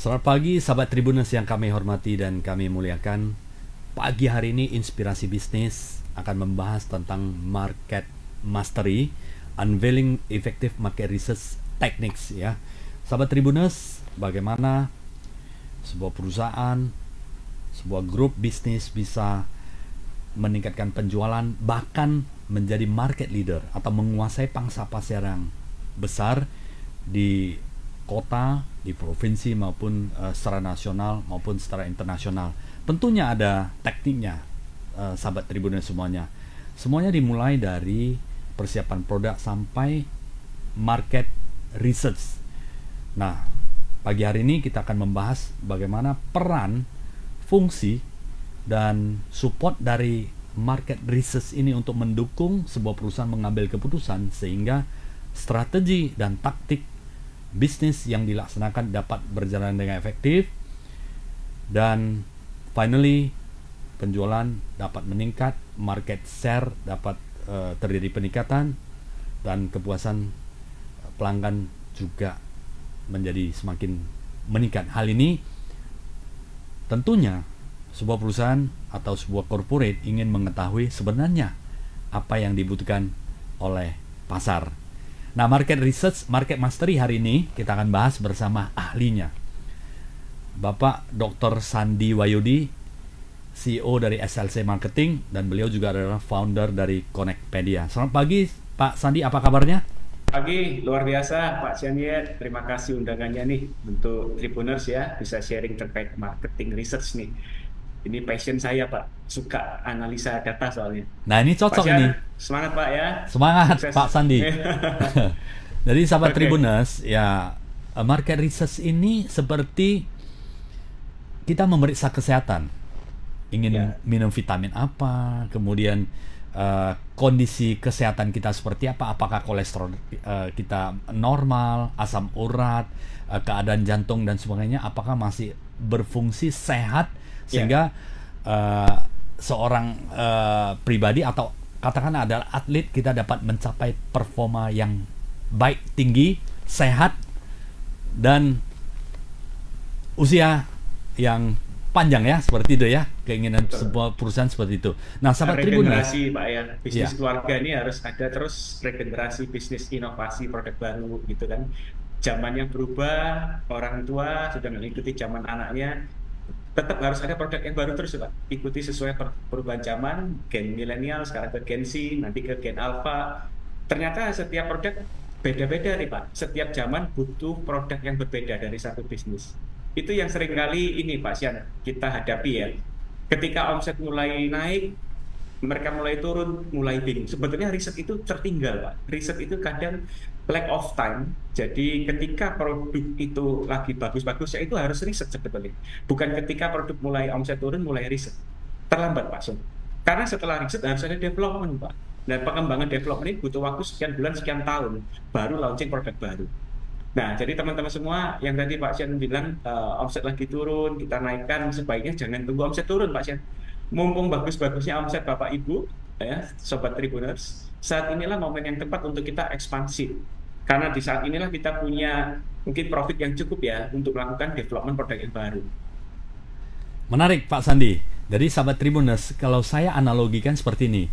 Selamat pagi sahabat Tribuners yang kami hormati dan kami muliakan. Pagi hari ini Inspirasi Bisnis akan membahas tentang Market Mastery, Unveiling Effective Market Research Techniques ya. Sahabat Tribuners, bagaimana sebuah perusahaan, sebuah grup bisnis bisa meningkatkan penjualan, bahkan menjadi market leader atau menguasai pangsa pasar yang besar di kota, di provinsi maupun secara nasional maupun secara internasional. Tentunya ada tekniknya, sahabat Tribuners semuanya. Semuanya dimulai dari persiapan produk sampai market research. Nah, pagi hari ini kita akan membahas bagaimana peran, fungsi, dan support dari market research ini untuk mendukung sebuah perusahaan mengambil keputusan sehingga strategi dan taktik bisnis yang dilaksanakan dapat berjalan dengan efektif, dan finally penjualan dapat meningkat, market share dapat terjadi peningkatan, dan kepuasan pelanggan juga menjadi semakin meningkat. Hal ini tentunya sebuah perusahaan atau sebuah corporate ingin mengetahui sebenarnya apa yang dibutuhkan oleh pasar. Nah, market research, market mastery hari ini kita akan bahas bersama ahlinya, Bapak Dr. Sandi Wahyudi, CEO dari SLC Marketing, dan beliau juga adalah founder dari Connectpedia. Selamat pagi Pak Sandi, apa kabarnya? Pagi, luar biasa Pak Sianiet. Terima kasih undangannya nih untuk Tribuners ya, bisa sharing terkait marketing research nih. Ini passion saya Pak, suka analisa data soalnya. Nah, ini Pak cocok Sian, ini. semangat Pak ya. Semangat Sukses. Pak Sandi. Jadi sahabat Oke. Tribuners, ya market research ini seperti kita memeriksa kesehatan. Ingin Ya. minum vitamin apa, kemudian kondisi kesehatan kita seperti apa, apakah kolesterol kita normal, asam urat, keadaan jantung dan sebagainya, apakah masih berfungsi sehat sehingga seorang pribadi atau katakan adalah atlet kita dapat mencapai performa yang baik, tinggi, sehat, dan usia yang panjang ya, seperti itu ya, keinginan Betul. sebuah perusahaan seperti itu. Nah, sahabat Tribuners, Regenerasi Pak ya, bisnis ya, keluarga ini harus ada terus regenerasi bisnis, inovasi produk baru gitu kan. Zaman yang berubah, orang tua sudah mengikuti zaman anaknya, tetap harus ada produk yang baru terus Pak. Ikuti sesuai perubahan zaman, gen milenial, sekarang ke gen Z, nanti ke gen alpha. Ternyata setiap produk beda-beda nih Pak. Setiap zaman butuh produk yang berbeda dari satu bisnis. Itu yang seringkali ini Pak Sian, kita hadapi ya. Ketika omset mulai naik, mereka mulai turun, mulai bingung. Sebetulnya riset itu tertinggal, Pak. Riset itu kadang lack of time. Jadi ketika produk itu lagi bagus-bagusnya itu harus riset sebetulnya. Bukan ketika produk mulai omset turun, mulai riset. Terlambat, Pak Sun. Karena setelah riset harus ada development, Pak. Dan pengembangan development ini butuh waktu sekian bulan, sekian tahun. Baru launching produk baru. Nah, jadi teman-teman semua yang tadi Pak Sian bilang omset lagi turun, kita naikkan, sebaiknya jangan tunggu omset turun, Pak Sian. Mumpung bagus-bagusnya omset Bapak Ibu, ya, Sobat Tribuners, saat inilah momen yang tepat untuk kita ekspansi. Karena di saat inilah kita punya mungkin profit yang cukup ya untuk melakukan development produk yang baru. menarik Pak Sandi. Jadi sahabat Tribuners, kalau saya analogikan seperti ini,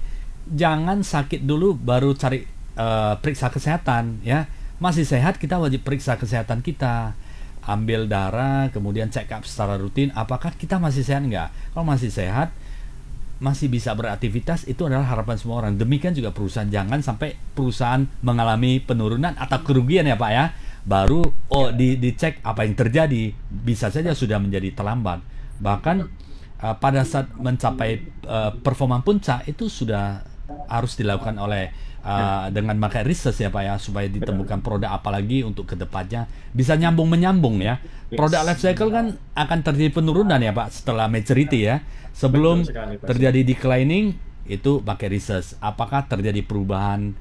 jangan sakit dulu baru cari periksa kesehatan ya. Masih sehat kita wajib periksa kesehatan kita, ambil darah, kemudian check up secara rutin, apakah kita masih sehat nggak. Kalau masih sehat, masih bisa beraktivitas, itu adalah harapan semua orang. Demikian juga perusahaan, jangan sampai perusahaan mengalami penurunan atau kerugian ya Pak ya, baru dicek apa yang terjadi, bisa saja sudah menjadi terlambat. Bahkan pada saat mencapai performa puncak itu sudah harus dilakukan oleh dengan market research ya Pak ya, supaya ditemukan produk apalagi untuk kedepannya bisa nyambung menyambung ya. Produk life cycle kan akan terjadi penurunan ya Pak setelah maturity ya. Sebelum Betul sekali, Pak. terjadi declining itu pakai research. Apakah terjadi perubahan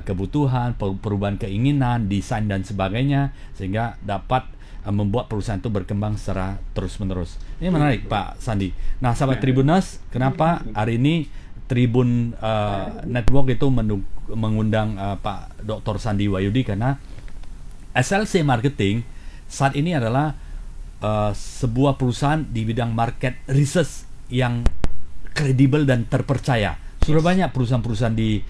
kebutuhan, perubahan keinginan, desain dan sebagainya, sehingga dapat membuat perusahaan itu berkembang secara terus-menerus. Ini menarik Pak Sandi. Nah, sahabat Tribuners, kenapa hari ini Tribun Network itu mengundang Pak Dr. Sandi Wahyudi? Karena SLC Marketing saat ini adalah sebuah perusahaan di bidang market research yang kredibel dan terpercaya. Sudah banyak perusahaan-perusahaan di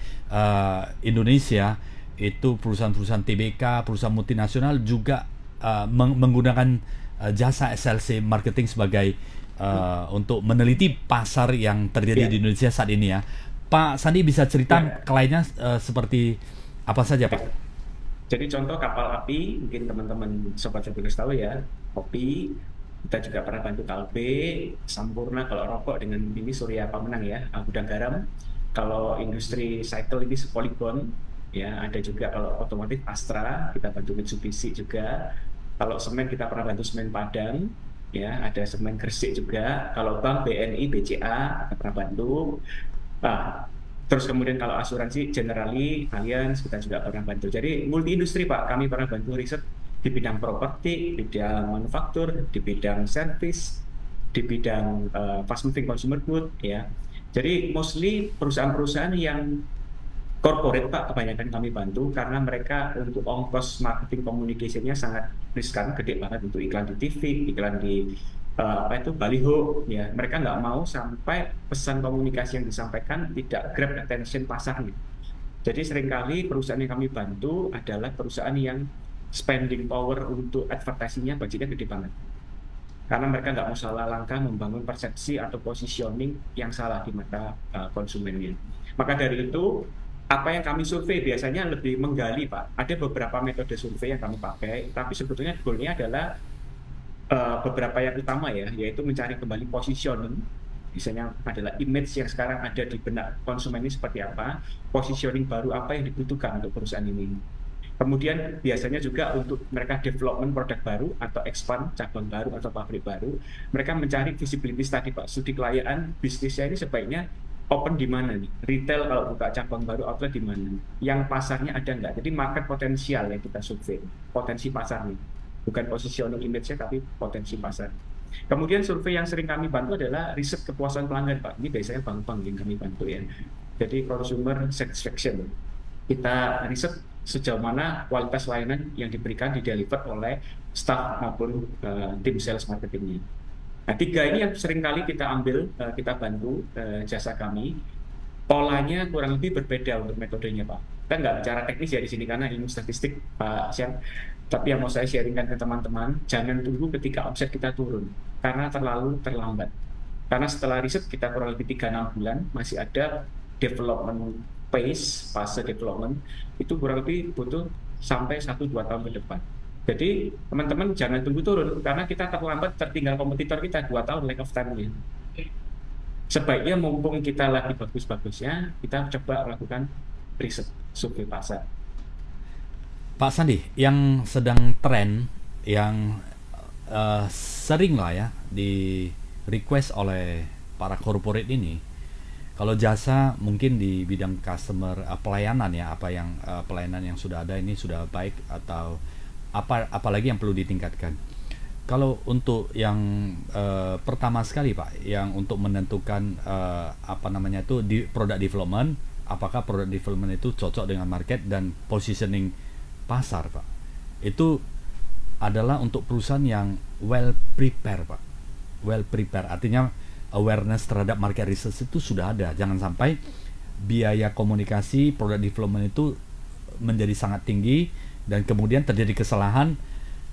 Indonesia, itu perusahaan-perusahaan TBK, perusahaan multinasional juga menggunakan jasa SLC marketing sebagai untuk meneliti pasar yang terjadi di Indonesia saat ini ya. Pak Sandi bisa cerita kliennya seperti apa saja, Pak? Jadi contoh kapal api, mungkin teman-teman sobat Jobdesk tahu ya, kopi, kita juga pernah bantu Kalbe, Sampurna kalau rokok dengan ini Surya Pemenang ya, Gudang Garam. Kalau industri cycle ini Polygon, ya ada juga kalau otomotif Astra, kita bantu Mitsubishi juga. Kalau semen kita pernah bantu Semen Padang, ya ada Semen Gresik juga. Kalau bank BNI, BCA kita pernah bantu. Nah, terus kemudian kalau asuransi Generali, Allianz kita juga pernah bantu. Jadi multi industri Pak, kami pernah bantu riset di bidang properti, di bidang manufaktur, di bidang service, di bidang fast moving consumer good ya. Jadi mostly perusahaan-perusahaan yang corporate Pak kebanyakan kami bantu karena mereka untuk ongkos marketing communication-nya sangat riskan, gede banget untuk iklan di TV, iklan di apa itu baliho ya. Mereka nggak mau sampai pesan komunikasi yang disampaikan tidak grab attention pasarnya. Jadi seringkali perusahaan yang kami bantu adalah perusahaan yang spending power untuk advertisingnya budgetnya gede banget. Karena mereka nggak mau salah langkah membangun persepsi atau positioning yang salah di mata konsumennya. Maka dari itu apa yang kami survei biasanya lebih menggali Pak. Ada beberapa metode survei yang kami pakai, tapi sebetulnya goalnya adalah beberapa yang utama ya, yaitu mencari kembali positioning. Misalnya adalah image yang sekarang ada di benak konsumen ini seperti apa, positioning baru apa yang dibutuhkan untuk perusahaan ini. Kemudian biasanya juga untuk mereka development produk baru atau expand cabang baru atau pabrik baru, mereka mencari visibility tadi Pak, studi kelayakan bisnisnya ini sebaiknya open di mana nih, retail kalau buka cabang baru outlet di mana, yang pasarnya ada nggak. Jadi market potensial yang kita survei, potensi pasarnya. Bukan positioning image-nya, tapi potensi pasar. Kemudian survei yang sering kami bantu adalah riset kepuasan pelanggan, Pak. Ini biasanya bank-bank yang kami bantu ya. Jadi consumer satisfaction. Kita riset sejauh mana kualitas layanan yang diberikan dideliver oleh staff maupun tim sales marketingnya. Nah, tiga ini yang sering kali kita ambil, kita bantu jasa kami. Polanya kurang lebih berbeda untuk metodenya, Pak. Kita nggak bicara teknis ya di sini karena ilmu statistik, Pak Sian. Tapi yang mau saya sharingkan ke teman-teman, jangan tunggu ketika omset kita turun, karena terlalu terlambat. Karena setelah riset kita kurang lebih 3-6 bulan, masih ada development phase, fase development, itu kurang lebih butuh sampai 1-2 tahun ke depan. Jadi teman-teman jangan tunggu turun, karena kita terlambat, tertinggal kompetitor kita 2 tahun lack of time-nya. Sebaiknya mumpung kita lagi bagus-bagusnya, kita coba lakukan riset survei pasar. Pak Sandi, yang sedang tren, yang sering lah ya di request oleh para corporate ini, kalau jasa mungkin di bidang customer pelayanan ya, apa yang pelayanan yang sudah ada ini sudah baik atau apalagi yang perlu ditingkatkan. Kalau untuk yang pertama sekali Pak, yang untuk menentukan apa namanya itu di product development, apakah product development itu cocok dengan market dan positioning pasar Pak, itu adalah untuk perusahaan yang well prepare Pak. Well prepare artinya awareness terhadap market research itu sudah ada. Jangan sampai biaya komunikasi product development itu menjadi sangat tinggi dan kemudian terjadi kesalahan,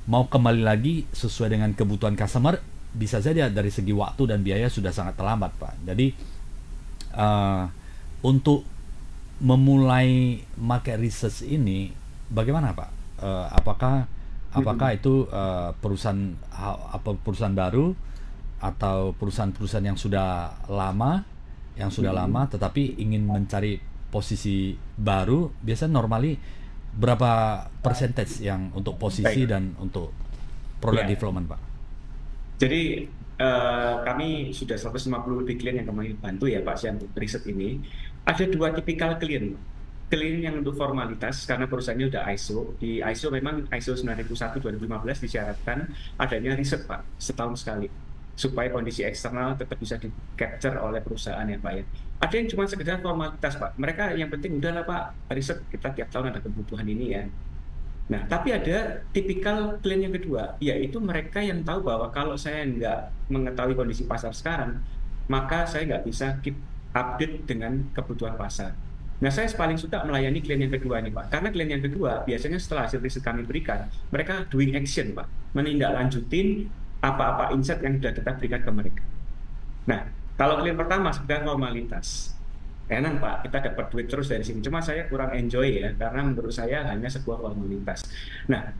mau kembali lagi sesuai dengan kebutuhan customer, bisa saja dari segi waktu dan biaya sudah sangat terlambat Pak. Jadi untuk memulai market research ini bagaimana Pak? Apakah itu perusahaan baru atau perusahaan-perusahaan yang sudah lama tetapi ingin mencari posisi baru? Biasanya normally berapa percentage yang untuk posisi dan untuk product development Pak? Jadi kami sudah 150 lebih klien yang kami bantu ya Pak Sian untuk riset ini. Ada 2 tipikal klien. Klien yang untuk formalitas karena perusahaannya udah ISO. Di ISO memang ISO 9001/2015 disyaratkan adanya riset Pak setahun sekali supaya kondisi eksternal tetap bisa di capture oleh perusahaan ya Pak ya. Ada yang cuma sekedar formalitas Pak. Mereka yang penting udahlah Pak riset, kita tiap tahun ada kebutuhan ini ya. Nah, tapi ada tipikal klien yang kedua, yaitu mereka yang tahu bahwa kalau saya nggak mengetahui kondisi pasar sekarang, maka saya nggak bisa keep update dengan kebutuhan pasar. Nah, saya paling suka melayani klien yang kedua nih, Pak. Karena klien yang kedua, biasanya setelah hasil riset kami berikan, mereka doing action, Pak. Menindaklanjutin apa-apa insight yang sudah kita berikan ke mereka. Nah, kalau klien pertama sekedar formalitas, enak Pak, kita dapat duit terus dari sini. Cuma saya kurang enjoy ya, karena menurut saya hanya sebuah formalitas. Nah,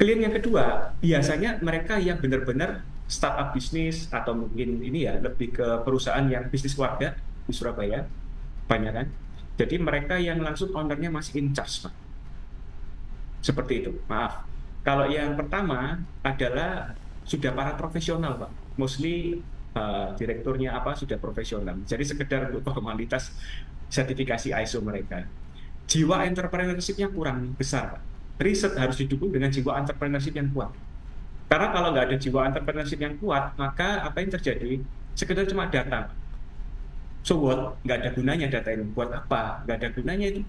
klien yang kedua, biasanya mereka yang benar-benar startup bisnis atau mungkin ini ya lebih ke perusahaan yang bisnis keluarga di Surabaya, banyak kan. Jadi mereka yang langsung ownernya masih in charge, Pak. Seperti itu, maaf. Kalau yang pertama adalah sudah para profesional, Pak. Mostly direkturnya apa sudah profesional. Jadi sekedar untuk formalitas sertifikasi ISO mereka. Jiwa entrepreneurship-nya kurang besar, Pak. Riset harus didukung dengan jiwa entrepreneurship yang kuat. Karena kalau nggak ada jiwa entrepreneurship yang kuat, maka apa yang terjadi? Sekedar cuma data. So what? Nggak ada gunanya data ini. Buat apa? Nggak ada gunanya itu.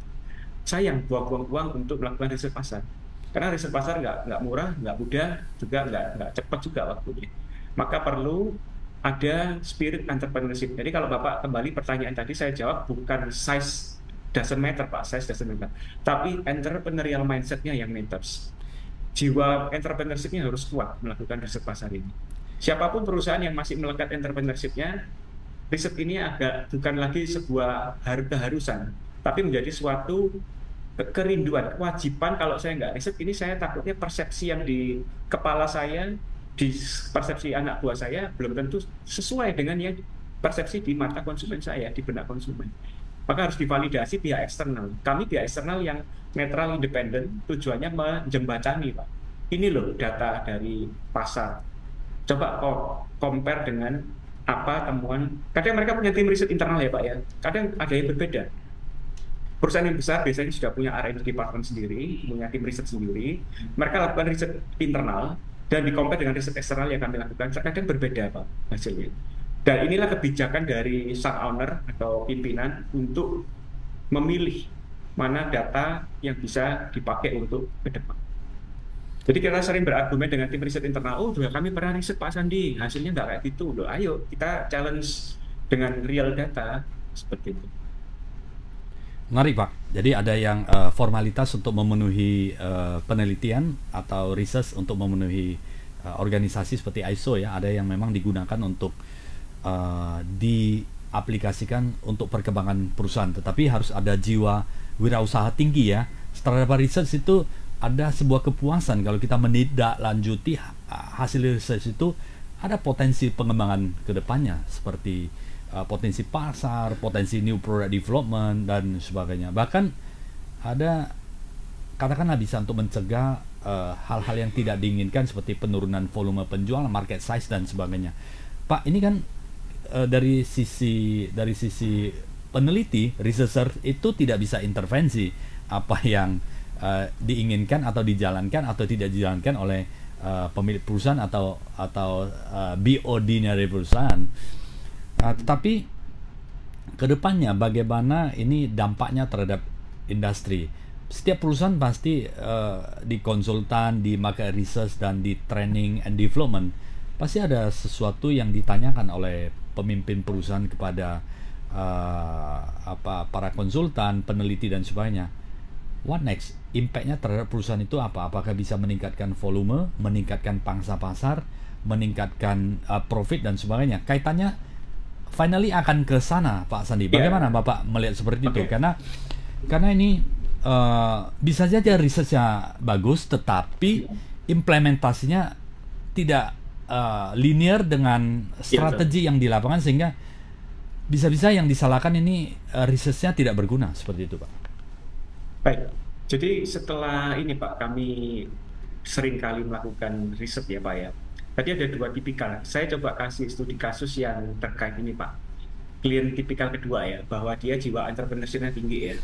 Sayang, buang-buang uang untuk melakukan riset pasar. Karena riset pasar nggak murah, nggak mudah, juga nggak cepat juga waktunya. Maka perlu ada spirit entrepreneurship. Jadi kalau Bapak kembali pertanyaan tadi, saya jawab bukan size doesn't matter, Pak. Size doesn't matter. Tapi entrepreneurial mindset-nya yang matters. Jiwa entrepreneurship-nya harus kuat melakukan riset pasar ini. Siapapun perusahaan yang masih melekat entrepreneurship-nya, riset ini agak bukan lagi sebuah keharusan, tapi menjadi suatu kerinduan, kewajiban. Kalau saya nggak riset ini, saya takutnya persepsi yang di kepala saya, di persepsi anak buah saya, belum tentu sesuai dengan yang persepsi di mata konsumen saya, di benak konsumen. Maka harus divalidasi pihak eksternal. Kami pihak eksternal yang netral independen, tujuannya menjembatani, Pak. Ini loh data dari pasar. Coba compare dengan apa temuan. Kadang mereka punya tim riset internal ya Pak ya. Kadang ada yang berbeda. Perusahaan yang besar biasanya sudah punya R&D department sendiri, punya tim riset sendiri. Mereka lakukan riset internal dan di-compare dengan riset eksternal yang kami lakukan. Kadang berbeda Pak hasilnya. Dan inilah kebijakan dari sang owner atau pimpinan untuk memilih mana data yang bisa dipakai untuk ke depan. Jadi kita sering berargumen dengan tim riset internal, oh sudah kami pernah riset Pak Sandi, hasilnya nggak kayak gitu. Loh, ayo kita challenge dengan real data, seperti itu. Menarik Pak, jadi ada yang formalitas untuk memenuhi penelitian atau research untuk memenuhi organisasi seperti ISO ya, ada yang memang digunakan untuk diaplikasikan untuk perkembangan perusahaan, tetapi harus ada jiwa wirausaha tinggi ya. Setelah dapat research itu ada sebuah kepuasan kalau kita menindaklanjuti hasil research itu, ada potensi pengembangan ke depannya seperti potensi pasar, potensi new product development dan sebagainya. Bahkan ada katakanlah bisa untuk mencegah hal-hal yang tidak diinginkan seperti penurunan volume penjualan, market size dan sebagainya. Pak, ini kan dari sisi peneliti, researcher itu tidak bisa intervensi apa yang diinginkan atau dijalankan atau tidak dijalankan oleh pemilik perusahaan atau BOD-nya dari perusahaan. Tetapi kedepannya bagaimana ini dampaknya terhadap industri? Setiap perusahaan pasti di konsultan, di market research dan di training and development pasti ada sesuatu yang ditanyakan oleh pemimpin perusahaan kepada para konsultan, peneliti dan sebagainya. What next? Impact-nya terhadap perusahaan itu apa? Apakah bisa meningkatkan volume, meningkatkan pangsa pasar, meningkatkan profit dan sebagainya? Kaitannya finally akan ke sana, Pak Sandi. Bagaimana Bapak melihat seperti itu? Karena ini bisa saja risetnya bagus, tetapi implementasinya tidak linear dengan strategi yang di lapangan, sehingga bisa-bisa yang disalahkan ini risetnya tidak berguna, seperti itu, Pak. Baik, jadi setelah ini Pak, kami sering kali melakukan riset ya Pak ya. Tadi ada dua tipikal. Saya coba kasih studi kasus yang terkait ini Pak. Klien tipikal kedua ya, bahwa dia jiwa entrepreneurship-nya tinggi ya.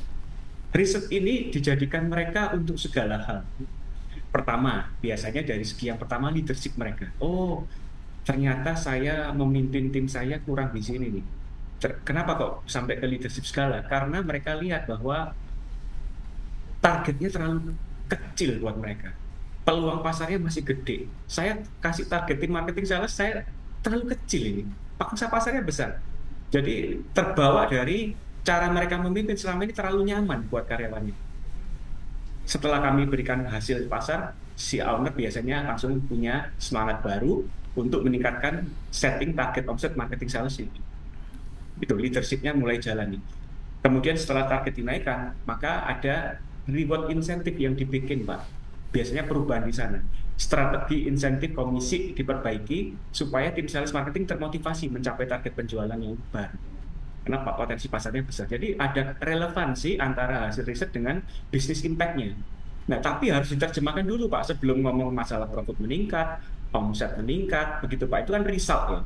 Riset ini dijadikan mereka untuk segala hal. Pertama, biasanya dari segi yang pertama leadership mereka. Oh, ternyata saya memimpin tim saya kurang di sini nih. Kenapa kok sampai ke leadership segala? Karena mereka lihat bahwa targetnya terlalu kecil buat mereka. Peluang pasarnya masih gede. Saya kasih targetin marketing sales, saya terlalu kecil ini. Pangsa pasarnya besar. Jadi terbawa dari cara mereka memimpin selama ini terlalu nyaman buat karyawannya. Setelah kami berikan hasil di pasar, si owner biasanya langsung punya semangat baru untuk meningkatkan setting target omset marketing sales ini. Itu leadershipnya mulai jalan nih. Kemudian setelah target dinaikkan, maka ada reward insentif yang dibikin, Pak. Biasanya perubahan di sana. Strategi insentif komisi diperbaiki supaya tim sales marketing termotivasi mencapai target penjualan yang baru. Kenapa? Potensi pasarnya besar. Jadi ada relevansi antara hasil riset dengan bisnis impact-nya. Nah, tapi harus diterjemahkan dulu, Pak, sebelum ngomong masalah profit meningkat, omset meningkat, begitu, Pak. Itu kan result ya,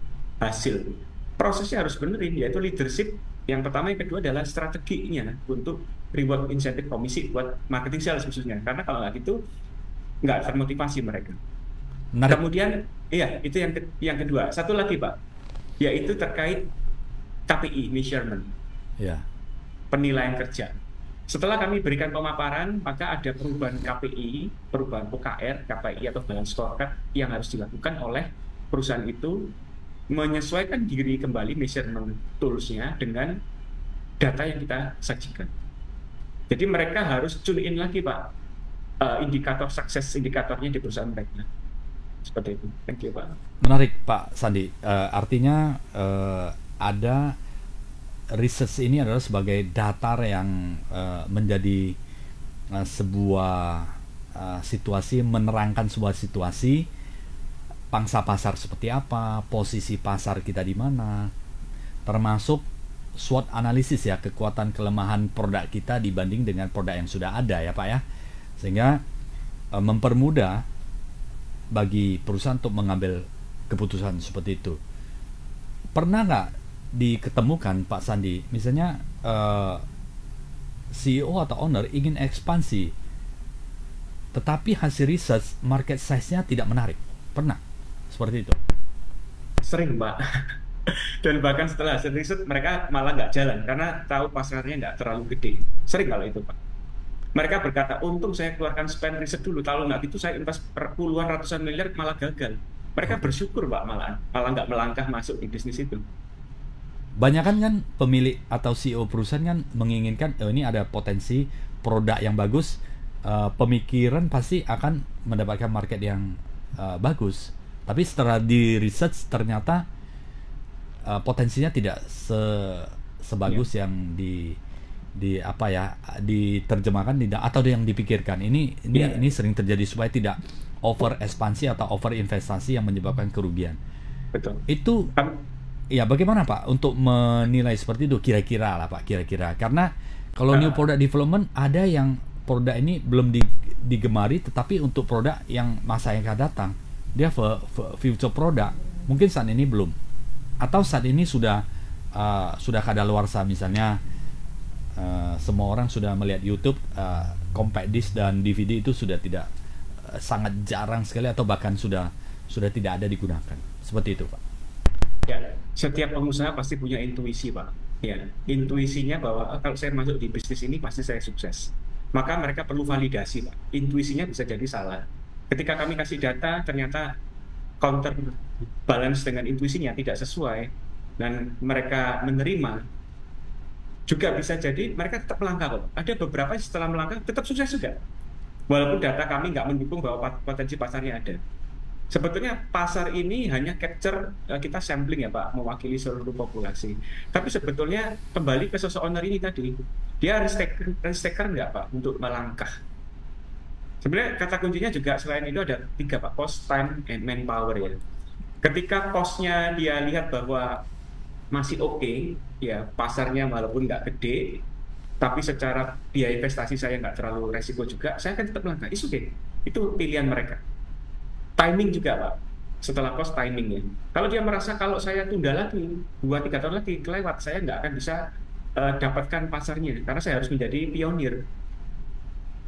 hasil. Prosesnya harus benerin, yaitu leadership. Yang pertama, yang kedua adalah strateginya untuk reward insentif komisi buat marketing sales khususnya. Karena kalau nggak gitu, nggak termotivasi mereka. Menarik. Kemudian, iya, itu yang kedua. Satu lagi, Pak, yaitu terkait KPI, measurement, Ya. penilaian kerja. Setelah kami berikan pemaparan, maka ada perubahan KPI, perubahan OKR, KPI atau balance scorecard yang harus dilakukan oleh perusahaan itu, menyesuaikan diri kembali measurement tools-nya dengan data yang kita sajikan. Jadi mereka harus tune in lagi, Pak, indikator sukses indikatornya di perusahaan mereka. Seperti itu. Thank you, Pak. Menarik, Pak Sandi. Artinya ada research ini adalah sebagai data yang menjadi sebuah situasi, menerangkan sebuah situasi, pangsa pasar seperti apa, posisi pasar kita di mana, termasuk SWOT analisis ya, kekuatan kelemahan produk kita dibanding dengan produk yang sudah ada ya, Pak ya, sehingga mempermudah bagi perusahaan untuk mengambil keputusan seperti itu. Pernah nggak diketemukan, Pak Sandi, misalnya CEO atau owner ingin ekspansi, tetapi hasil research market size-nya tidak menarik? Pernah seperti itu? Sering, Pak. Dan bahkan setelah hasil riset mereka malah nggak jalan karena tahu pasarnya nggak terlalu gede. Sering kalau itu, Pak. Mereka berkata, untung saya keluarkan spend riset dulu, kalau nggak gitu saya invest puluhan ratusan miliar malah gagal. Mereka bersyukur, Pak, malah nggak melangkah masuk di bisnis itu. Banyakan kan pemilik atau CEO perusahaan kan menginginkan ini ada potensi produk yang bagus, pemikiran pasti akan mendapatkan market yang bagus. Tapi setelah di research ternyata potensinya tidak sebagus yang diterjemahkan tidak, atau yang dipikirkan. Ini sering terjadi supaya tidak over ekspansi atau over investasi yang menyebabkan kerugian. Betul. Itu ya bagaimana, Pak, untuk menilai seperti itu kira-kira lah, Pak, kira-kira. Karena kalau new product development ada yang produk ini belum digemari, tetapi untuk produk yang masa yang akan datang dia future product mungkin saat ini belum, atau saat ini sudah kadaluarsa. Misalnya semua orang sudah melihat YouTube, compact disc dan DVD itu sudah tidak, sangat jarang sekali, atau bahkan sudah tidak ada digunakan. Seperti itu, Pak. Ya, setiap pengusaha pasti punya intuisi, Pak. Ya, intuisinya bahwa kalau saya masuk di bisnis ini pasti saya sukses. Maka mereka perlu validasi, Pak. Intuisinya bisa jadi salah. Ketika kami kasih data, ternyata counter balance dengan intuisinya tidak sesuai, dan mereka menerima, juga bisa jadi mereka tetap melangkah kok. Ada beberapa setelah melangkah tetap sukses juga. Walaupun data kami nggak mendukung bahwa potensi pasarnya ada. Sebetulnya pasar ini hanya capture, kita sampling ya, Pak, mewakili seluruh populasi. Tapi sebetulnya kembali ke sosok owner ini tadi, dia risk-taker nggak, Pak, untuk melangkah. Sebenarnya kata kuncinya juga selain itu ada 3, Pak, cost, time, and manpower ya. Ketika cost-nya dia lihat bahwa masih oke, ya pasarnya walaupun nggak gede, tapi secara biaya investasi saya nggak terlalu resiko juga, saya akan tetap melangkah. It's okay. Itu pilihan mereka. Timing juga, Pak. Setelah cost, timingnya. Kalau dia merasa kalau saya tunda lagi 2-3 tahun lagi kelewat, saya nggak akan bisa dapatkan pasarnya karena saya harus menjadi pionir.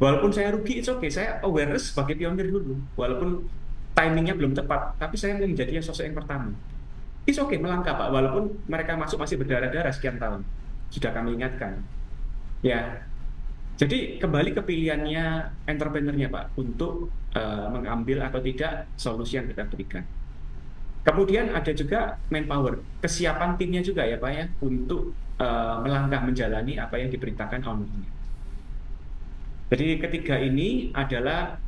Walaupun saya rugi, it's okay. Saya awareness sebagai pionir dulu. Walaupun timingnya belum tepat, tapi saya ingin menjadi sosok yang pertama. It's okay melangkah, Pak. Walaupun mereka masuk masih berdarah-darah sekian tahun. Sudah kami ingatkan. Ya, Jadi kembali ke pilihannya entrepreneurnya Pak untuk mengambil atau tidak solusi yang kita berikan. Kemudian ada juga manpower, kesiapan timnya juga ya Pak ya untuk melangkah menjalani apa yang diperintahkan ownernya. Jadi ketiga ini adalah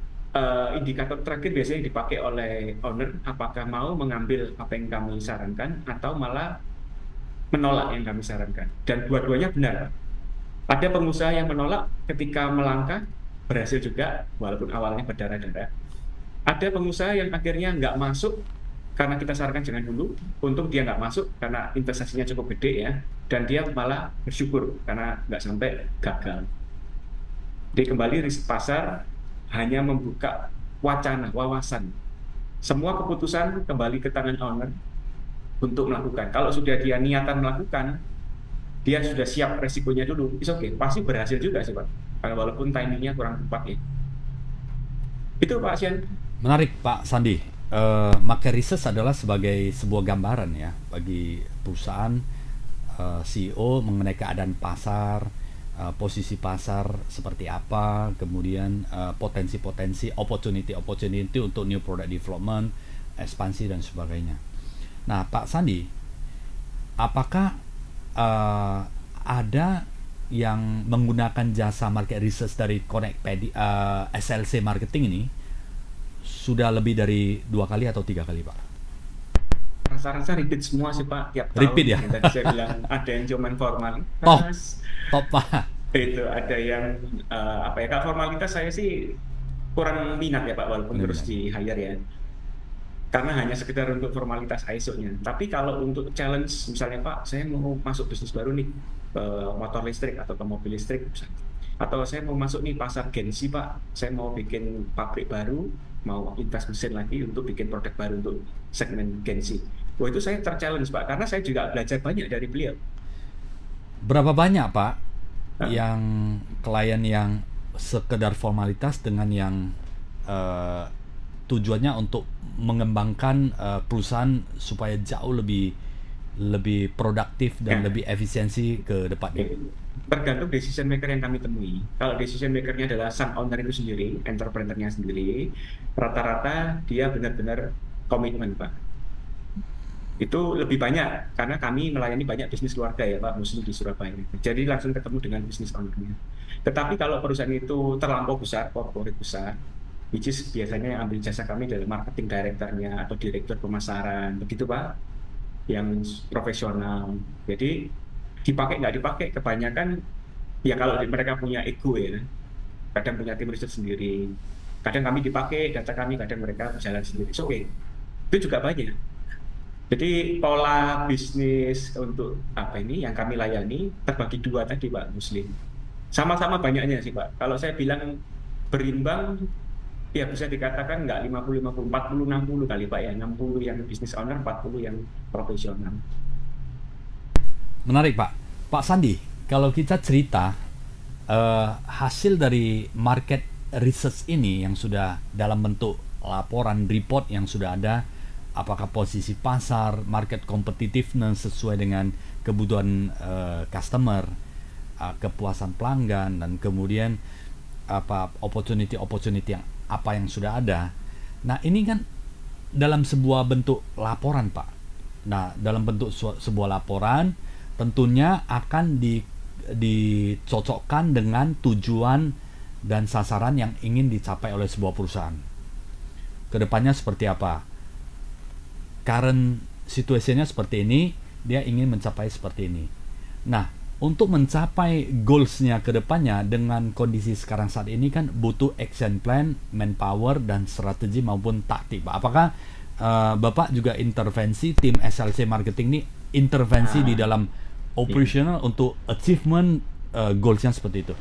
indikator terakhir biasanya yang dipakai oleh owner, apakah mau mengambil apa yang kami sarankan atau malah menolak yang kami sarankan. Dan dua-duanya benar. Ada pengusaha yang menolak ketika melangkah, berhasil juga, walaupun awalnya berdarah-darah. Ada pengusaha yang akhirnya nggak masuk, karena kita sarankan jangan dulu. Untung dia nggak masuk, karena investasinya cukup gede ya. Dan dia malah bersyukur, karena nggak sampai gagal. Jadi kembali risk pasar hanya membuka wacana, wawasan. Semua keputusan kembali ke tangan owner untuk melakukan. Kalau sudah dia niatan melakukan, dia sudah siap resikonya dulu, it's okay, pasti berhasil juga sih Pak. Karena walaupun timingnya kurang tepat ya. Itu Pak Sian. Menarik Pak Sandi. Market research adalah sebagai sebuah gambaran ya bagi perusahaan, CEO mengenai keadaan pasar, posisi pasar seperti apa, kemudian potensi-potensi, opportunity untuk new product development, ekspansi dan sebagainya. Nah, Pak Sandi, apakah ada yang menggunakan jasa market research dari Connect SLC Marketing ini sudah lebih dari 2 kali atau 3 kali, Pak? Rasa-rasa repeat semua sih Pak, tiap tahun. Repeat ya? Yang tadi saya bilang ada yang cuman Top, formalitas, top Pak. itu ada yang apa ya, kalau formalitas saya sih kurang minat ya Pak, walaupun terus di hire ya. Karena hanya sekedar untuk formalitas ISO-nya. Tapi kalau untuk challenge, misalnya Pak, saya mau masuk bisnis baru nih, ke motor listrik atau ke mobil listrik misalnya. Atau saya mau masuk nih pasar Gensi Pak, saya mau bikin pabrik baru, mau invest mesin lagi untuk bikin produk baru untuk segmen Gensi. Wah itu saya terchallenge Pak, karena saya juga belajar banyak dari beliau. Berapa banyak Pak yang klien yang sekedar formalitas dengan yang tujuannya untuk mengembangkan perusahaan supaya jauh lebih produktif dan lebih efisiensi ke depannya? Tergantung decision maker yang kami temui. Kalau decision makernya adalah sang owner itu sendiri, entrepreneurnya sendiri, rata-rata dia benar-benar komitmen Pak. Itu lebih banyak karena kami melayani banyak bisnis keluarga ya Pak, Muslim di Surabaya. Jadi langsung ketemu dengan bisnis ownernya. Tetapi kalau perusahaan itu terlampau besar, corporate besar, which is biasanya yang ambil jasa kami adalah marketing directornya atau direktur pemasaran, begitu Pak, yang profesional. Jadi dipakai nggak dipakai, kebanyakan ya kalau mereka punya ego ya, kadang punya tim riset sendiri, kadang kami dipakai data kami, kadang mereka berjalan sendiri. So, oke, itu juga banyak. Jadi pola bisnis untuk apa ini yang kami layani terbagi dua tadi Pak Muslim. Sama-sama banyaknya sih Pak. Kalau saya bilang berimbang, ya bisa dikatakan nggak 50-50, 40-60 kali Pak ya. 60 yang business owner, 40 yang profesional. Menarik Pak. Pak Sandi, kalau kita cerita hasil dari market research ini yang sudah dalam bentuk laporan report yang sudah ada, apakah posisi pasar, market competitiveness sesuai dengan kebutuhan customer, kepuasan pelanggan, dan kemudian opportunity yang apa yang sudah ada. Nah, ini kan dalam sebuah bentuk laporan, Pak. Nah, dalam bentuk sebuah laporan tentunya akan dicocokkan dengan tujuan dan sasaran yang ingin dicapai oleh sebuah perusahaan. Kedepannya seperti apa? Current situasinya seperti ini, dia ingin mencapai seperti ini. Nah, untuk mencapai goals-nya ke depannya dengan kondisi sekarang saat ini kan butuh action plan, manpower, dan strategi maupun taktik, Pak. Apakah Bapak juga intervensi tim SLC Marketing ini intervensi di dalam operational untuk achievement goals-nya seperti itu?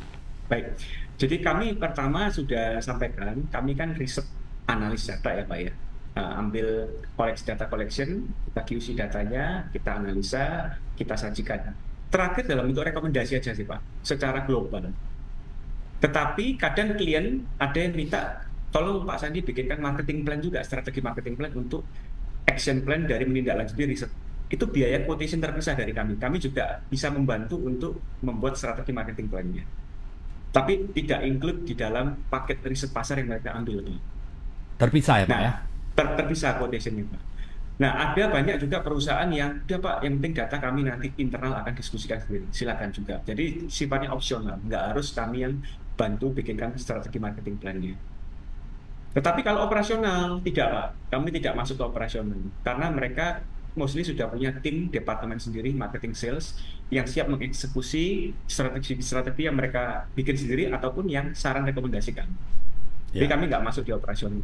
Baik, jadi kami pertama sudah sampaikan, kami kan riset analis data ya Pak ya. Ambil data collection, kita QC datanya, kita analisa, kita sajikan. Terakhir dalam bentuk rekomendasi aja sih Pak, secara global. Tetapi kadang klien ada yang minta, tolong Pak Sandi bikinkan marketing plan juga, strategi marketing plan untuk action plan dari menindaklanjuti riset. Itu biaya quotation terpisah dari kami. Kami juga bisa membantu untuk membuat strategi marketing plan-nya. tapi tidak include di dalam paket riset pasar yang mereka ambil, Pak. Terpisah ya Pak ya? Nah, terpisah quotation-nya, Pak. Nah, ada banyak juga perusahaan yang, udah Pak, yang penting data kami nanti internal akan diskusikan sendiri. Silakan juga. Jadi sifatnya opsional, nggak harus kami yang bantu bikinkan strategi marketing plan-nya. Tetapi kalau operasional, tidak Pak. Kami tidak masuk ke operasional. Karena mereka mostly sudah punya tim departemen sendiri, marketing sales, yang siap mengeksekusi strategi-strategi yang mereka bikin sendiri ataupun yang saran rekomendasikan. Jadi Ya. kami nggak masuk di operasional.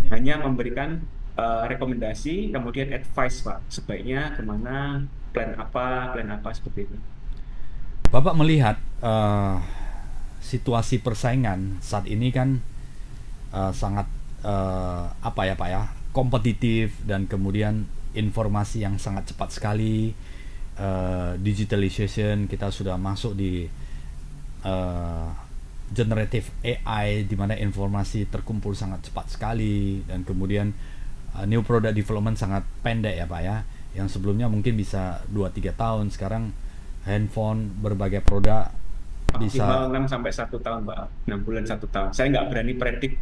Ya. Hanya memberikan rekomendasi, kemudian advice Pak. Sebaiknya kemana, plan apa seperti itu. Bapak melihat situasi persaingan saat ini kan sangat apa ya Pak ya, kompetitif, dan kemudian informasi yang sangat cepat sekali, digitalization, kita sudah masuk di generative AI di mana informasi terkumpul sangat cepat sekali, dan kemudian new product development sangat pendek ya Pak ya, yang sebelumnya mungkin bisa 2-3 tahun, sekarang handphone berbagai produk bisa Maksimal 6 sampai 1 tahun Pak, 6 bulan 1 tahun. Saya nggak berani predik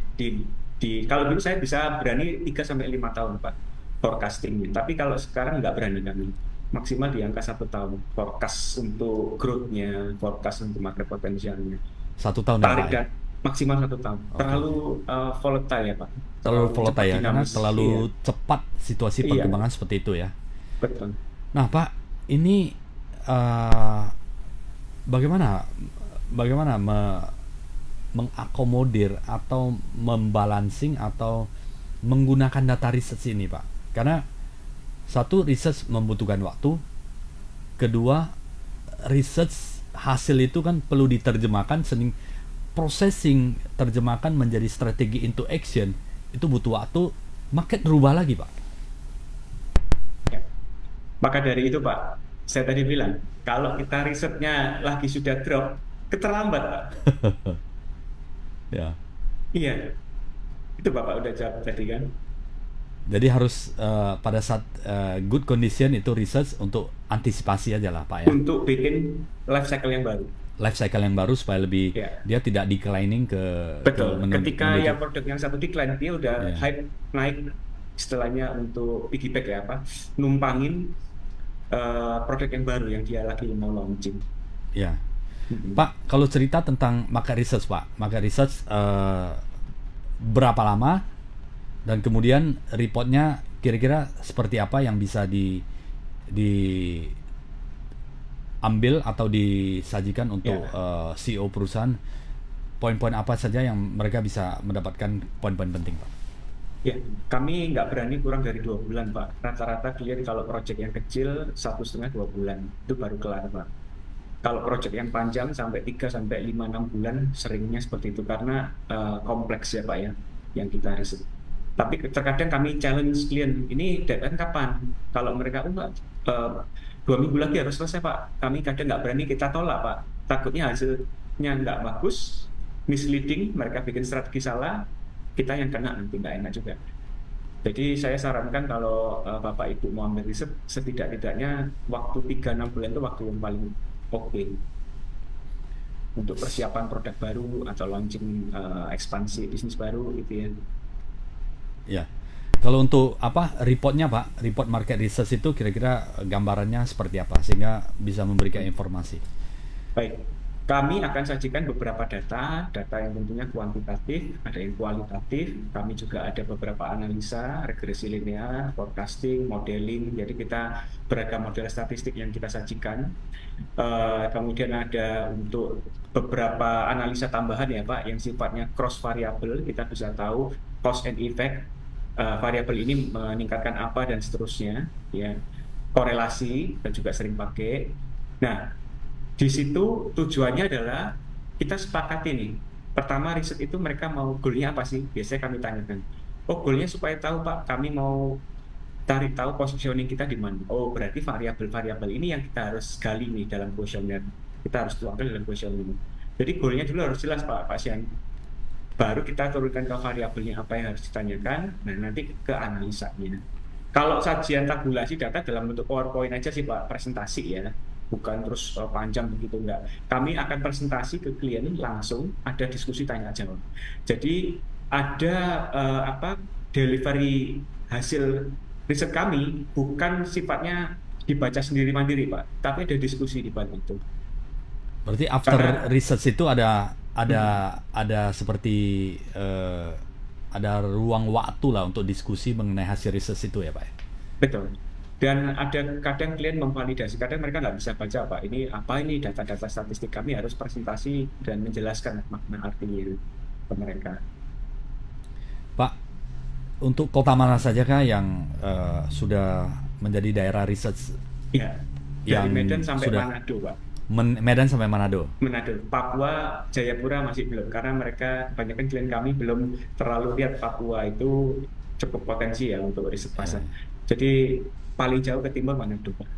kalau dulu saya bisa berani 3 sampai 5 tahun Pak forecastingnya. Tapi kalau sekarang nggak berani kami. Maksimal di angka 1 tahun forecast untuk growth-nya, forecast untuk market potensialnya. 1 tahun ya Tarik Pak ya? dan maksimal 1 tahun. Oke. Terlalu volatile ya Pak. Terlalu Cepat volatile ya, karena dinamis. terlalu Iya, cepat situasi iya, perkembangan seperti itu ya. betul. Nah Pak, ini bagaimana mengakomodir atau membalancing atau menggunakan data research ini Pak? Karena satu, research membutuhkan waktu, kedua, research hasil itu kan perlu diterjemahkan, processing terjemahkan menjadi strategi into action, itu butuh waktu, market berubah lagi Pak. Ya. Maka dari itu Pak, saya tadi bilang, kalau kita risetnya lagi sudah drop, keterlambat Pak. Ya. Iya, itu Bapak udah jawab tadi kan. Jadi harus pada saat good condition itu research untuk antisipasi aja lah Pak ya. Untuk bikin life cycle yang baru. Life cycle yang baru supaya lebih Ya, dia tidak declining ke betul. Ketika menuju. ya produk yang satu decline, dia udah Ya. hype naik, istilahnya untuk piggyback ya apa, numpangin produk yang baru yang dia lagi mau launching. Ya. Mm-mm. Pak, kalau cerita tentang market research Pak, market research berapa lama, dan kemudian reportnya kira-kira seperti apa yang bisa diambil atau disajikan untuk Ya, CEO perusahaan, poin-poin apa saja yang mereka bisa mendapatkan poin-poin penting Pak? ya, kami nggak berani kurang dari 2 bulan Pak. Rata-rata klien kalau project yang kecil 1,5-2 bulan itu baru kelar Pak. Kalau proyek yang panjang sampai 3 sampai 5 6 bulan seringnya seperti itu karena kompleks ya Pak ya yang kita riset. Tapi terkadang kami challenge klien, ini deadline kapan? Kalau mereka enggak 2 minggu lagi harus selesai Pak. Kami kadang nggak berani kita tolak Pak. Takutnya hasilnya nggak bagus, misleading, mereka bikin strategi salah, kita yang kena nanti nggak enak juga. Jadi saya sarankan kalau Bapak Ibu mau ambil riset, setidak-tidaknya waktu 3-6 bulan itu waktu yang paling oke untuk persiapan produk baru atau launching ekspansi bisnis baru gitu ya. Ya. Kalau untuk apa reportnya Pak, report market research itu kira-kira gambarannya seperti apa sehingga bisa memberikan informasi? Baik, kami akan sajikan beberapa data yang tentunya kuantitatif, ada yang kualitatif. Kami juga ada beberapa analisa, regresi linear, forecasting, modeling. Jadi kita beragam model statistik yang kita sajikan. Kemudian ada untuk beberapa analisa tambahan ya Pak, yang sifatnya cross variable. Kita bisa tahu cause and effect, variabel ini meningkatkan apa dan seterusnya, ya. Korelasi dan juga sering pakai. Nah, di situ tujuannya adalah kita sepakati nih. Pertama, riset itu mereka mau goalnya apa sih? Biasanya kami tanyakan. Oh, goalnya supaya tahu Pak, kami mau cari tahu positioning kita di mana. Oh, berarti variabel-variabel ini yang kita harus gali nih dalam kuesioner. Kita harus tuangkan dalam kuesioner ini. Jadi goalnya dulu harus jelas Pak Pasien. Baru kita turunkan ke variabelnya apa yang harus ditanyakan. Nah, nanti ke analisanya. Kalau sajian tabulasi data dalam bentuk PowerPoint aja sih Pak, presentasi ya. bukan terus panjang begitu, enggak. Kami akan presentasi ke klien langsung, ada diskusi tanya jawab. Jadi ada delivery hasil riset kami bukan sifatnya dibaca sendiri mandiri, Pak, tapi ada diskusi di balik itu. Berarti after Karena research itu mm, ada seperti ada ruang waktu lah untuk diskusi mengenai hasil research itu ya Pak ya? betul. Dan ada kadang klien memvalidasi, kadang mereka nggak bisa baca, Pak. Ini apa ini data-data statistik kami harus presentasi dan menjelaskan makna artinya ke mereka. Pak, untuk kota mana saja kah yang sudah menjadi daerah research Ya, dari yang Medan sampai sudah Manado, Pak. Medan sampai Manado? Manado, Papua, Jayapura masih belum, karena mereka kebanyakan klien kami belum terlalu lihat Papua itu cukup potensi ya untuk riset pasar. Ya. Jadi paling jauh ke timur Manado, Pak.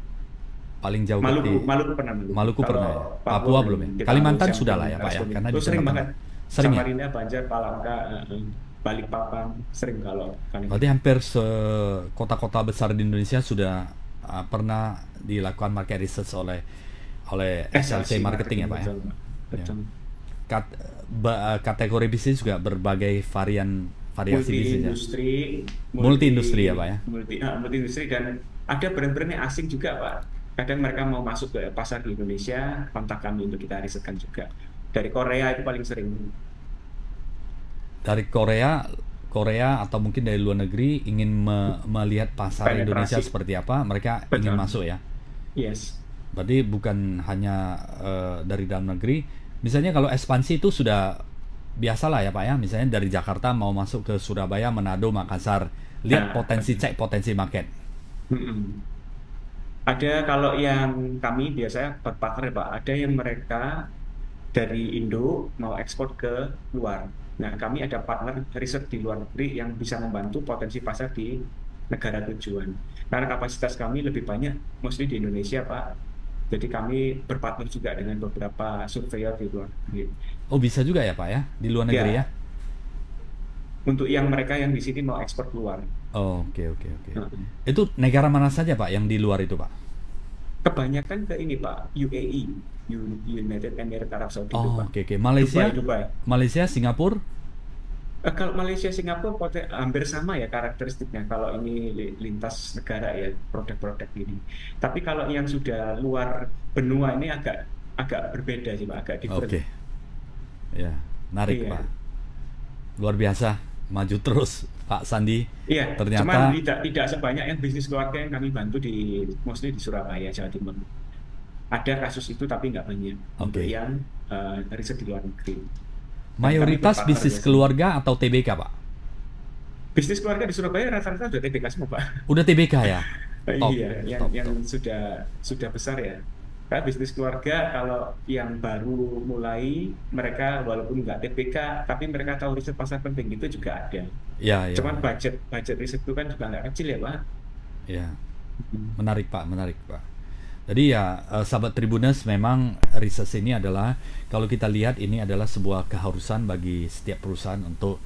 Paling jauh Maluku, Maluku pernah Maluku. Maluku Kalau pernah ya? Papua Papua belum. belum ya? Kita harus Kalimantan yang sudah belum lah ya Pak harus ya? kuning. Karena Itu di sering tengah-tengah. banget. Sering ya? Samarinda, Banjar, Palangka, Balikpapan, sering kalau Berarti Kalimantan. hampir kota-kota besar di Indonesia sudah pernah dilakukan market research oleh SLC SLC Marketing ya Pak ya? betul, Pak. Ya. Betul. Kategori bisnis juga berbagai variasi Multi bisnis ya. industri, Multi industri ya Pak ya. multi industri, dan ada brand-brand yang asing juga, Pak. Kadang mereka mau masuk ke pasar di Indonesia, kontak kami untuk kita risetkan juga. Dari Korea itu paling sering. Dari Korea atau mungkin dari luar negeri ingin melihat pasar Indonesia Penetrasi. seperti apa, mereka ingin Betul. masuk ya. Yes. Berarti bukan hanya dari dalam negeri. Misalnya kalau ekspansi itu sudah biasa lah ya Pak ya. Misalnya dari Jakarta mau masuk ke Surabaya, Manado, Makassar, lihat Nah, potensi, cek potensi market. mm-mm. Ada kalau yang kami biasanya berpartner, Pak. Ada yang mereka dari Indo mau ekspor ke luar. Nah, kami ada partner riset di luar negeri yang bisa membantu potensi pasar di negara tujuan. Karena kapasitas kami lebih banyak, mostly di Indonesia, Pak. Jadi kami berpartner juga dengan beberapa surveyor di luar negeri. Oh bisa juga ya Pak ya, di luar negeri ya. Ya, untuk yang mereka yang di sini mau ekspor keluar. Oh, oke oke oke. Nah, Itu negara mana saja Pak yang di luar itu Pak? kebanyakan ke ini, Pak, UAE, United Emirates Arab Saudi itu, Oh Pak. oke oke. Dubai, Malaysia, Dubai. Malaysia, Singapura. Kalau Malaysia, Singapura hampir sama ya karakteristiknya. Kalau ini lintas negara ya produk-produk ini. Tapi kalau yang sudah luar benua ini agak agak berbeda sih, Pak, agak different. Oke, ya, menarik Pak. Iya, Luar biasa, maju terus Pak Sandi. iya. Cuman Ternyata, tidak sebanyak yang bisnis keluarga yang kami bantu di mostly di Surabaya, Jawa Timur. Ada kasus itu tapi nggak banyak untuk oke. yang riset di luar negeri. Dan kami Mayoritas berpartner bisnis biasanya. keluarga atau TBK Pak? Bisnis keluarga di Surabaya rata-rata sudah TBK semua, Pak. Udah TBK ya? Top, Iya, yang top, yang top. sudah besar ya. Karena bisnis keluarga kalau yang baru mulai mereka walaupun nggak TPK tapi mereka tahu riset pasar penting itu juga ada. Ya, ya, Cuman ya. budget budget riset itu kan juga nggak kecil ya, Pak. Ya. Hmm. Menarik Pak, menarik Pak. Jadi ya sahabat Tribuners, memang research ini adalah, kalau kita lihat, ini adalah sebuah keharusan bagi setiap perusahaan untuk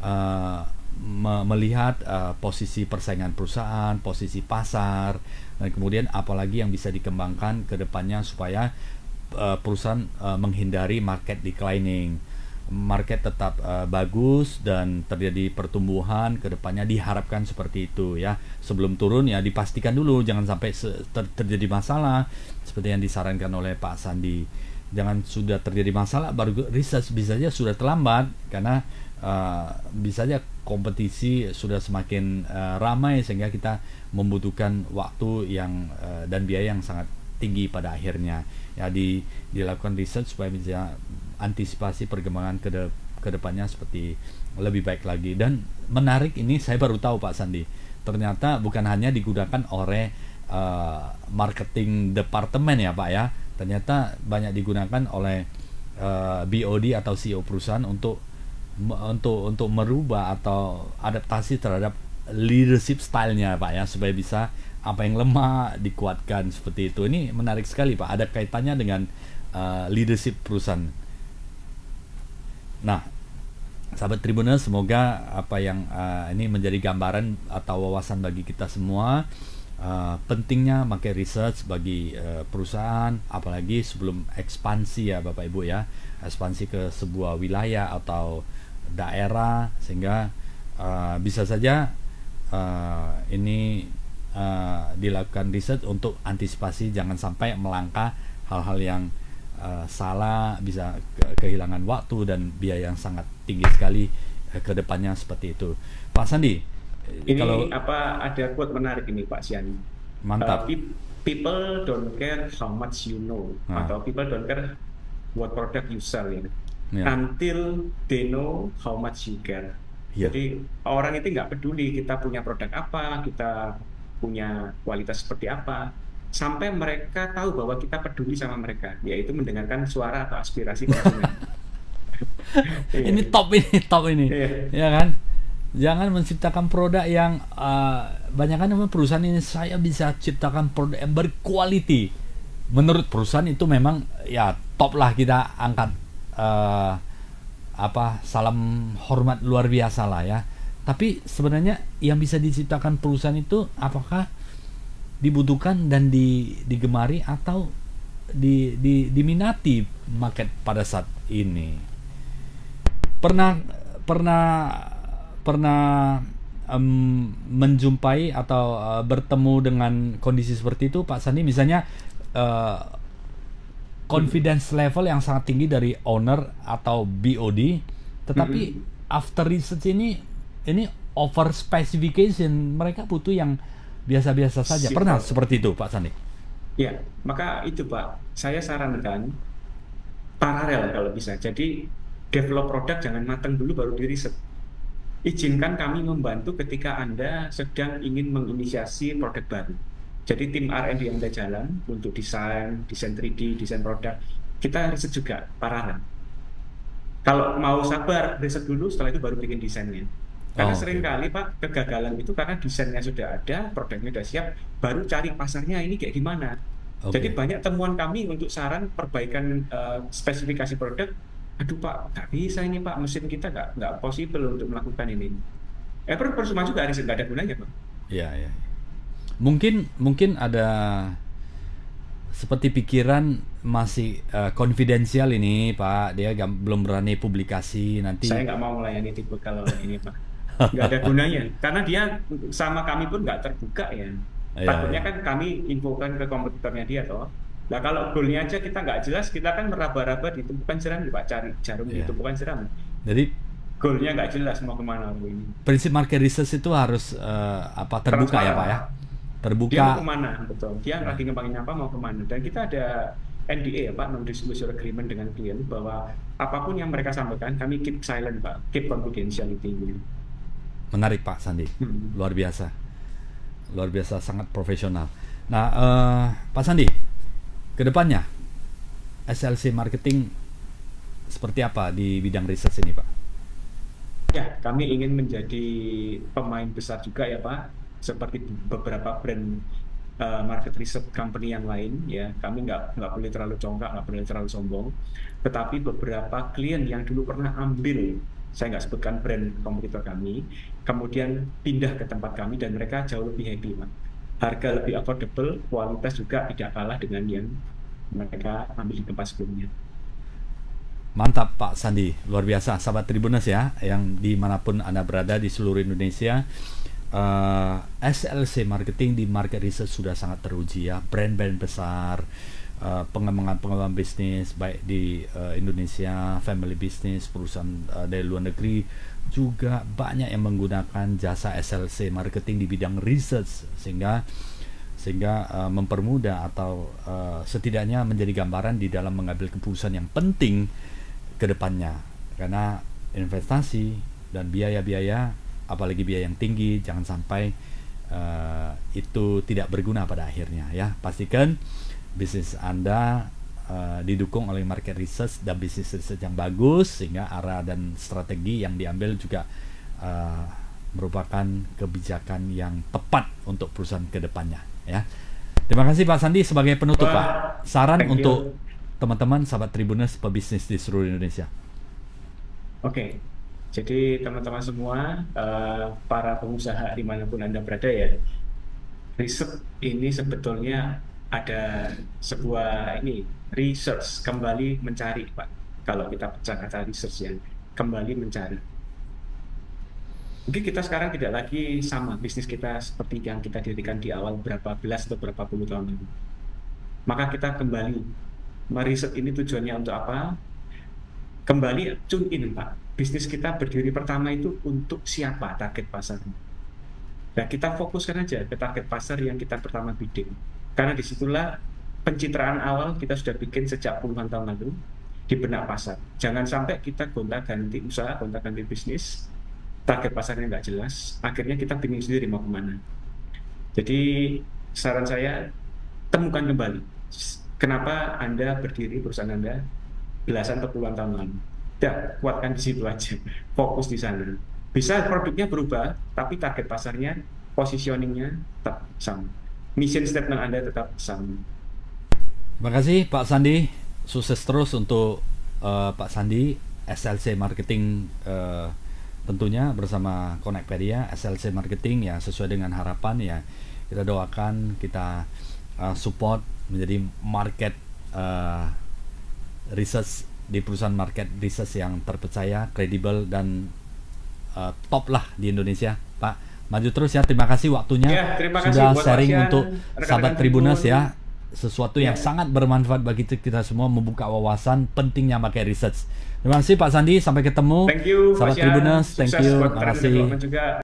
uh, melihat posisi persaingan perusahaan, posisi pasar, dan kemudian apalagi yang bisa dikembangkan ke depannya supaya perusahaan menghindari market declining. Market tetap bagus dan terjadi pertumbuhan ke depannya, diharapkan seperti itu ya. Sebelum turun ya dipastikan dulu jangan sampai terjadi masalah seperti yang disarankan oleh Pak Sandi. Jangan sudah terjadi masalah baru research, bisa saja sudah terlambat karena bisa saja kompetisi sudah semakin ramai sehingga kita membutuhkan waktu yang dan biaya yang sangat tinggi pada akhirnya. Ya dilakukan research supaya bisa antisipasi perkembangan ke depannya seperti lebih baik lagi. Dan menarik, ini saya baru tahu Pak Sandi, ternyata bukan hanya digunakan oleh marketing departemen ya Pak ya, ternyata banyak digunakan oleh BOD atau CEO perusahaan untuk merubah atau adaptasi terhadap leadership stylenya Pak ya, supaya bisa apa yang lemah dikuatkan seperti itu. Ini menarik sekali Pak, ada kaitannya dengan leadership perusahaan. Nah, sahabat Tribuners, semoga apa yang ini menjadi gambaran atau wawasan bagi kita semua pentingnya market research bagi perusahaan, apalagi sebelum ekspansi ya Bapak Ibu ya, ekspansi ke sebuah wilayah atau daerah, sehingga bisa saja ini dilakukan research untuk antisipasi jangan sampai melangkah hal-hal yang salah, bisa kehilangan waktu dan biaya yang sangat tinggi sekali ke depannya seperti itu. Pak Sandi, Ini kalau ada quote menarik ini Pak Siani. mantap. People don't care how much you know, Nah, atau people don't care what product you sell ya, ya, until they know how much you care. ya, Jadi orang itu nggak peduli kita punya produk apa, kita punya kualitas seperti apa, sampai mereka tahu bahwa kita peduli sama mereka, yaitu mendengarkan suara atau aspirasi konsumen. ini Iya, top ini, iya, ya kan? Jangan menciptakan produk yang banyak kan perusahaan ini saya bisa ciptakan produk yang berkualiti. Menurut perusahaan itu memang ya top lah, kita angkat salam hormat luar biasa lah ya. Tapi sebenarnya yang bisa diciptakan perusahaan itu apakah dibutuhkan dan digemari atau diminati market pada saat ini? Pernah menjumpai atau bertemu dengan kondisi seperti itu Pak Sandi, misalnya confidence level yang sangat tinggi dari owner atau BOD, tetapi after research ini over specification, mereka butuh yang biasa-biasa saja. Pernah Simple. seperti itu Pak Sandi? Ya, maka itu Pak, saya sarankan paralel kalau bisa. Jadi develop produk jangan matang dulu baru di riset. Izinkan kami membantu ketika Anda sedang ingin menginisiasi produk baru. Jadi tim R&D yang ada jalan untuk desain 3D, desain produk, kita riset juga paralel. Kalau mau sabar, riset dulu, setelah itu baru bikin desainnya. Karena Oh, oke. seringkali Pak, kegagalan itu karena desainnya sudah ada, produknya sudah siap, baru cari pasarnya ini kayak gimana. Jadi Oke. banyak temuan kami untuk saran perbaikan spesifikasi produk. Aduh Pak, nggak bisa ini Pak, mesin kita nggak possible untuk melakukan ini. Percuma juga riset, nggak ada gunanya Pak. Ya, ya. Mungkin ada seperti pikiran masih konfidensial ini Pak, dia belum berani publikasi Saya nanti. nggak mau melayani tipe kalau ini Pak. Nggak ada gunanya, karena dia sama kami pun nggak terbuka ya. Ya, Takutnya ya. kan kami infokan ke kompetitornya dia toh. Nah kalau goalnya aja kita nggak jelas, kita kan meraba-raba di tumpukan jerami Pak, cari jarum di Ya. tumpukan jerami. Jadi Goalnya nggak jelas mau kemana ini. prinsip market research itu harus terbuka ya Pak ya. Transparan. Dia mau Terbuka. kemana, betul. Dia Ya. lagi ngembangin apa, mau kemana. Dan kita ada NDA ya Pak, Non-Disclosure Agreement dengan klien, bahwa apapun yang mereka sampaikan, kami keep silent Pak, keep confidentiality-nya. Menarik Pak Sandi. Hmm. Luar biasa. Luar biasa, sangat profesional. Nah, Pak Sandi, kedepannya SLC Marketing seperti apa di bidang research ini Pak? Ya, kami ingin menjadi pemain besar juga ya Pak, seperti beberapa brand market research company yang lain ya. Kami nggak boleh terlalu congkak, nggak boleh terlalu sombong. Tetapi beberapa klien yang dulu pernah ambil, saya nggak sebutkan brand kompetitor kami, kemudian pindah ke tempat kami dan mereka jauh lebih happy Pak. Harga lebih affordable, kualitas juga tidak kalah dengan yang mereka ambil di tempat sebelumnya. Mantap Pak Sandi, luar biasa. Sahabat Tribuners ya, yang dimanapun Anda berada di seluruh Indonesia, SLC Marketing di market research sudah sangat teruji ya. Brand-brand besar, pengembangan bisnis baik di Indonesia, family business, perusahaan dari luar negeri juga banyak yang menggunakan jasa SLC Marketing di bidang research, sehingga mempermudah atau setidaknya menjadi gambaran di dalam mengambil keputusan yang penting ke depannya. Karena investasi dan biaya-biaya, apalagi biaya yang tinggi, jangan sampai itu tidak berguna pada akhirnya ya. Pastikan bisnis Anda didukung oleh market research dan bisnis research yang bagus, sehingga arah dan strategi yang diambil juga merupakan kebijakan yang tepat untuk perusahaan ke depannya ya. Terima kasih Pak Sandi sebagai penutup Wah, Pak. Saran thank untuk you. teman-teman sahabat Tribuners pebisnis di seluruh Indonesia. Oke, jadi teman-teman semua, para pengusaha dimanapun Anda berada ya, riset ini sebetulnya ada sebuah ini research kembali mencari, Pak. Kalau kita baca kata research ya, kembali mencari. Mungkin kita sekarang tidak lagi sama bisnis kita seperti yang kita dirikan di awal berapa belas atau berapa puluh tahun lalu. Maka kita kembali meriset ini tujuannya untuk apa? Kembali tune in, Pak. Bisnis kita berdiri pertama itu untuk siapa target pasar. Nah, kita fokuskan aja ke target pasar yang kita pertama bidding. Karena disitulah pencitraan awal kita sudah bikin sejak puluhan tahun lalu di benak pasar. Jangan sampai kita gonta-ganti usaha, gonta-ganti bisnis, target pasarnya nggak jelas, akhirnya kita bingung sendiri mau kemana. Jadi saran saya, temukan kembali kenapa Anda berdiri perusahaan Anda belasan atau puluhan tahun lalu. Ya, kuatkan di situ aja, fokus di sana. Bisa produknya berubah, tapi target pasarnya, positioningnya tetap sama. Mission statement Anda tetap sama. Terima kasih Pak Sandi, sukses terus untuk Pak Sandi, SLC Marketing tentunya bersama Connectpedia, SLC Marketing ya sesuai dengan harapan ya. Kita doakan, kita support menjadi market research di perusahaan market research yang terpercaya, kredibel dan top lah di Indonesia, Pak. Maju terus ya. Terima kasih waktunya Ya, terima kasih sudah buat sharing Wasian, untuk rekan-rekan sahabat Tribuners Tribun. ya. Sesuatu yang sangat bermanfaat bagi kita semua, membuka wawasan pentingnya market research. Terima kasih Pak Sandi, sampai ketemu. Thank you, Sahabat Wasian. Tribuners, thank Sukses you. buat Terima trend kasih. development juga.